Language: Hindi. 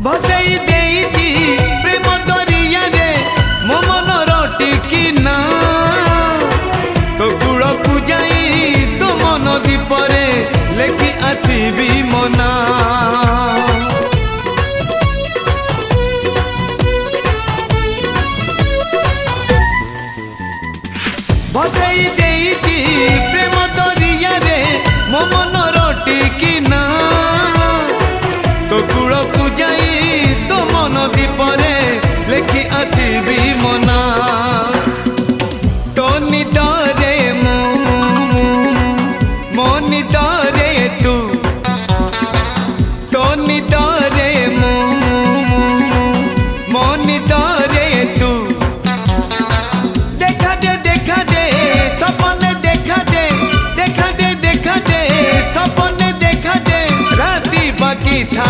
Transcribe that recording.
भसई देइची प्रेम दरिया रे मो मन रटिकी ना तो कूल को जाई तो मन दीपरे लेखि आसीबी मना भसई देइची प्रेम दरिया रे मो मन रटिकी ना तो कूल को जाई तो मन दीपरे लेखि आसीबी मना तो निदरे मो निदरे तू तो निदरे मो निदरे तू देखा दे सपने देखा दे सपने देखा दे राती बाकी था